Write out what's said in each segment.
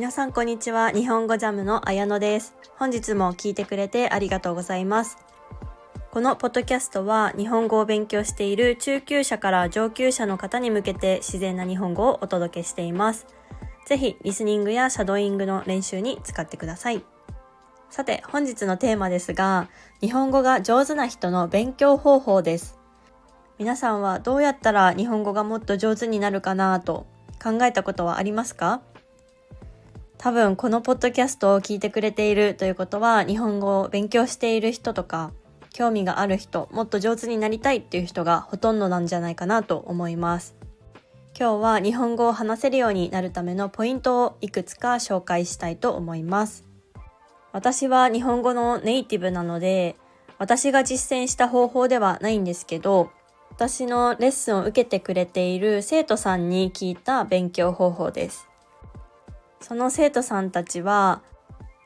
皆さんこんにちは。日本語ジャムの綾乃です。本日も聞いてくれてありがとうございます。このポッドキャストは日本語を勉強している中級者から上級者の方に向けて自然な日本語をお届けしています。ぜひリスニングやシャドーイングの練習に使ってください。さて本日のテーマですが、日本語が上手な人の勉強方法です。皆さんはどうやったら日本語がもっと上手になるかなと考えたことはありますか？多分このポッドキャストを聞いてくれているということは、日本語を勉強している人とか興味がある人、もっと上手になりたいっていう人がほとんどなんじゃないかなと思います。今日は日本語を話せるようになるためのポイントをいくつか紹介したいと思います。私は日本語のネイティブなので、私が実践した方法ではないんですけど、私のレッスンを受けてくれている生徒さんに聞いた勉強方法です。その生徒さんたちは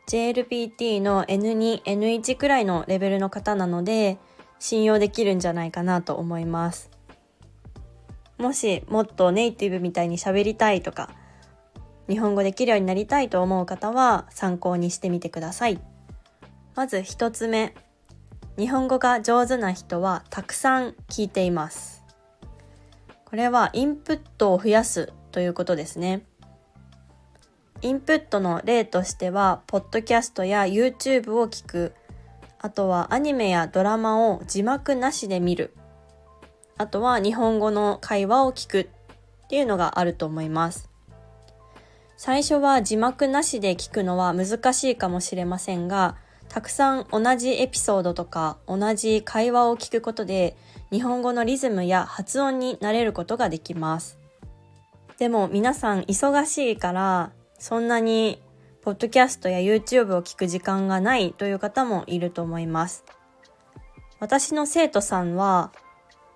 JLPT の N2、N1 くらいのレベルの方なので、信用できるんじゃないかなと思います。もしもっとネイティブみたいに喋りたいとか、日本語できるようになりたいと思う方は参考にしてみてください。まず一つ目、日本語が上手な人はたくさん聞いています。これはインプットを増やすということですね。インプットの例としては、ポッドキャストや YouTube を聞く、あとはアニメやドラマを字幕なしで見る、あとは日本語の会話を聞くっていうのがあると思います。最初は字幕なしで聞くのは難しいかもしれませんが、たくさん同じエピソードとか同じ会話を聞くことで、日本語のリズムや発音に慣れることができます。でも皆さん忙しいから、そんなにポッドキャストや YouTube を聞く時間がないという方もいると思います。私の生徒さんは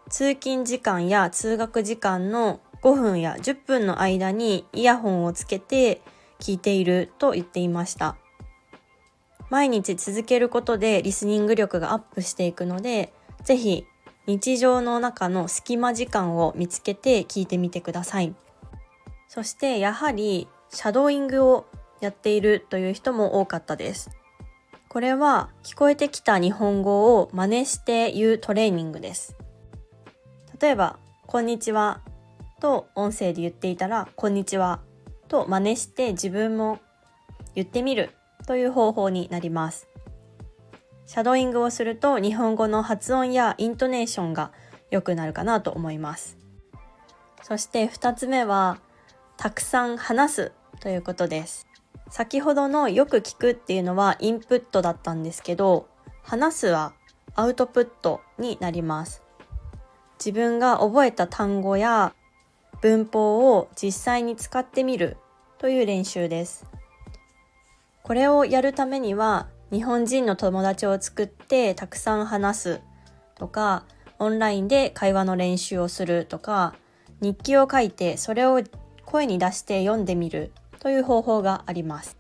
通勤時間や通学時間の5分や10分の間にイヤホンをつけて聞いていると言っていました。毎日続けることでリスニング力がアップしていくので、ぜひ日常の中の隙間時間を見つけて聞いてみてください。そしてやはりシャドーイングをやっているという人も多かったです。これは聞こえてきた日本語を真似して言うトレーニングです。例えば、こんにちはと音声で言っていたら、こんにちはと真似して自分も言ってみるという方法になります。シャドーイングをすると日本語の発音やイントネーションが良くなるかなと思います。そして2つ目は、たくさん話すということです。先ほどのよく聞くっていうのはインプットだったんですけど、話すはアウトプットになります。自分が覚えた単語や文法を実際に使ってみるという練習です。これをやるためには、日本人の友達を作ってたくさん話すとか、オンラインで会話の練習をするとか、日記を書いてそれを声に出して読んでみるという方法があります。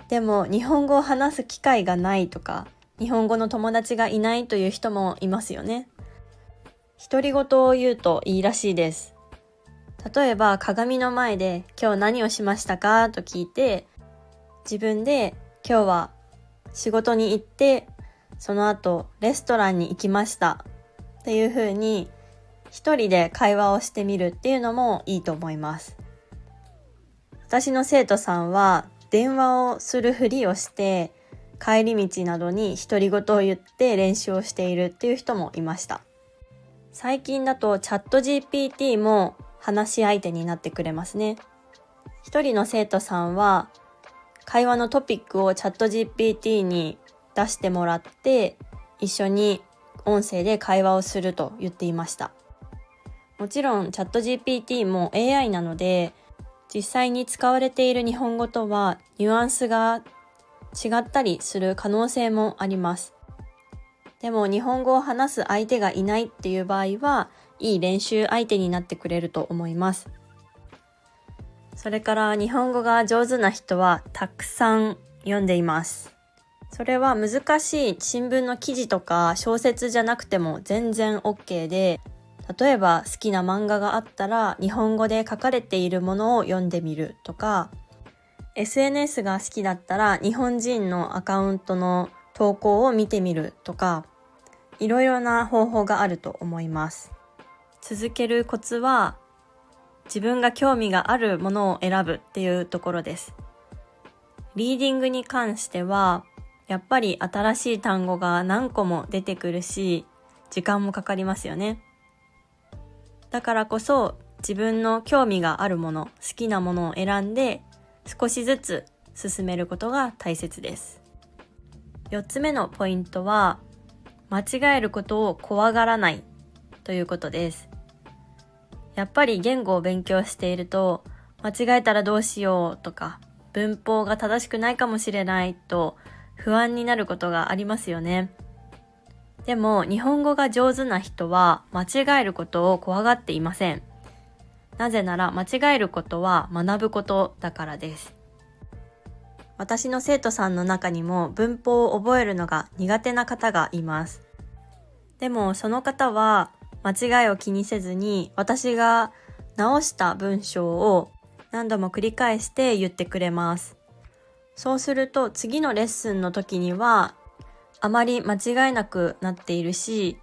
でも日本語を話す機会がないとか、日本語の友達がいないという人もいますよね。独り言を言うといいらしいです。例えば鏡の前で今日何をしましたかと聞いて、自分で今日は仕事に行って、その後レストランに行きましたっていう風に一人で会話をしてみるっていうのもいいと思います。私の生徒さんは電話をするふりをして帰り道などに独り言を言って練習をしているっていう人もいました。最近だとチャット GPT も話し相手になってくれますね。一人の生徒さんは会話のトピックをチャット GPT に出してもらって一緒に音声で会話をすると言っていました。もちろんチャット GPT も AI なので、実際に使われている日本語とはニュアンスが違ったりする可能性もあります。でも日本語を話す相手がいないっていう場合は、いい練習相手になってくれると思います。それから日本語が上手な人はたくさん読んでいます。それは難しい新聞の記事とか小説じゃなくても全然 OK で、例えば好きな漫画があったら日本語で書かれているものを読んでみるとか、SNS が好きだったら日本人のアカウントの投稿を見てみるとか、いろいろな方法があると思います。続けるコツは、自分が興味があるものを選ぶっていうところです。リーディングに関しては、やっぱり新しい単語が何個も出てくるし、時間もかかりますよね。だからこそ、自分の興味があるもの、好きなものを選んで、少しずつ進めることが大切です。4つ目のポイントは、間違えることを怖がらないということです。やっぱり言語を勉強していると、間違えたらどうしようとか、文法が正しくないかもしれないと不安になることがありますよね。でも日本語が上手な人は間違えることを怖がっていません。なぜなら間違えることは学ぶことだからです。私の生徒さんの中にも文法を覚えるのが苦手な方がいます。でもその方は間違いを気にせずに私が直した文章を何度も繰り返して言ってくれます。そうすると次のレッスンの時にはあまり間違えなくなっているし、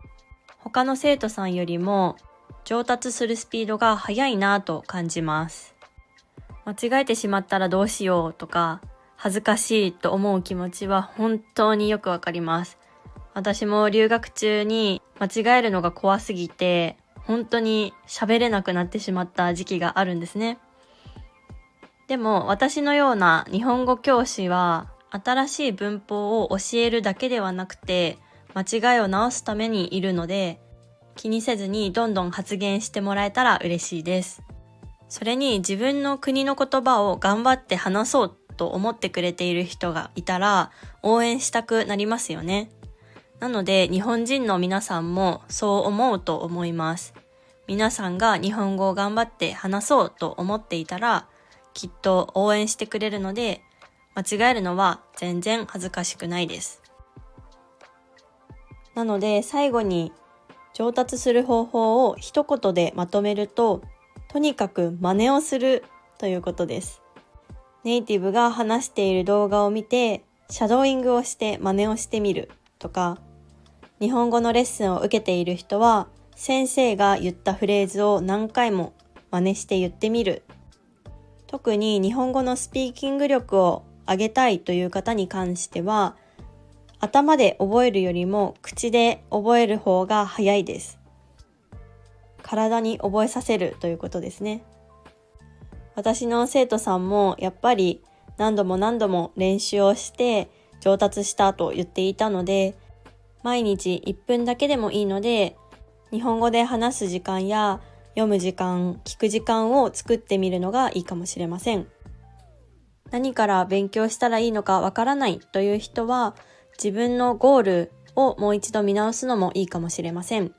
他の生徒さんよりも上達するスピードが速いなと感じます。間違えてしまったらどうしようとか恥ずかしいと思う気持ちは本当によくわかります。私も留学中に間違えるのが怖すぎて本当に喋れなくなってしまった時期があるんですね。でも私のような日本語教師は新しい文法を教えるだけではなくて間違いを直すためにいるので、気にせずにどんどん発言してもらえたら嬉しいです。それに自分の国の言葉を頑張って話そうと思ってくれている人がいたら応援したくなりますよね。なので日本人の皆さんもそう思うと思います。皆さんが日本語を頑張って話そうと思っていたらきっと応援してくれるので、間違えるのは全然恥ずかしくないです。なので最後に上達する方法を一言でまとめると、とにかく真似をするということです。ネイティブが話している動画を見て、シャドーイングをして真似をしてみるとか、日本語のレッスンを受けている人は、先生が言ったフレーズを何回も真似して言ってみる。特に日本語のスピーキング力を上げたいという方に関しては、頭で覚えるよりも口で覚える方が早いです。体に覚えさせるということですね。私の生徒さんもやっぱり何度も練習をして上達したと言っていたので、毎日1分だけでもいいので、日本語で話す時間や読む時間、聞く時間を作ってみるのがいいかもしれません。何から勉強したらいいのかわからないという人は、自分のゴールをもう一度見直すのもいいかもしれません。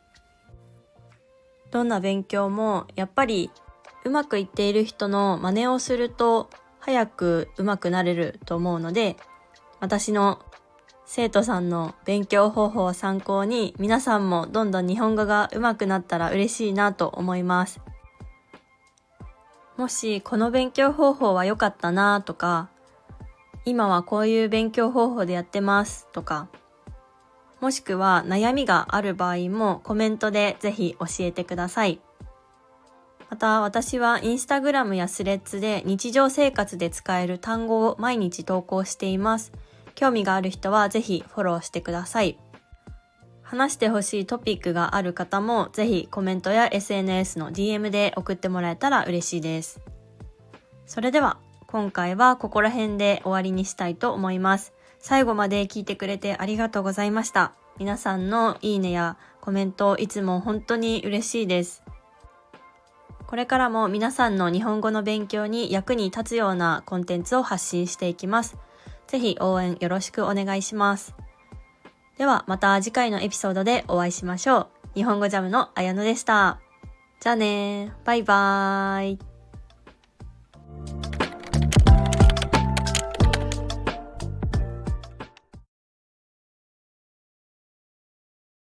どんな勉強もやっぱりうまくいっている人の真似をすると早くうまくなれると思うので、私の生徒さんの勉強方法を参考に皆さんもどんどん日本語がうまくなったら嬉しいなと思います。もしこの勉強方法は良かったなとか、今はこういう勉強方法でやってますとか、もしくは悩みがある場合もコメントでぜひ教えてください。また私はインスタグラムやスレッズで日常生活で使える単語を毎日投稿しています。興味がある人はぜひフォローしてください。話してほしいトピックがある方もぜひコメントや SNS の DM で送ってもらえたら嬉しいです。それでは今回はここら辺で終わりにしたいと思います。最後まで聞いてくれてありがとうございました。皆さんのいいねやコメントいつも本当に嬉しいです。これからも皆さんの日本語の勉強に役に立つようなコンテンツを発信していきます。ぜひ応援よろしくお願いします。ではまた次回のエピソードでお会いしましょう。日本語ジャムのあやのでした。じゃあねー。バイバーイ。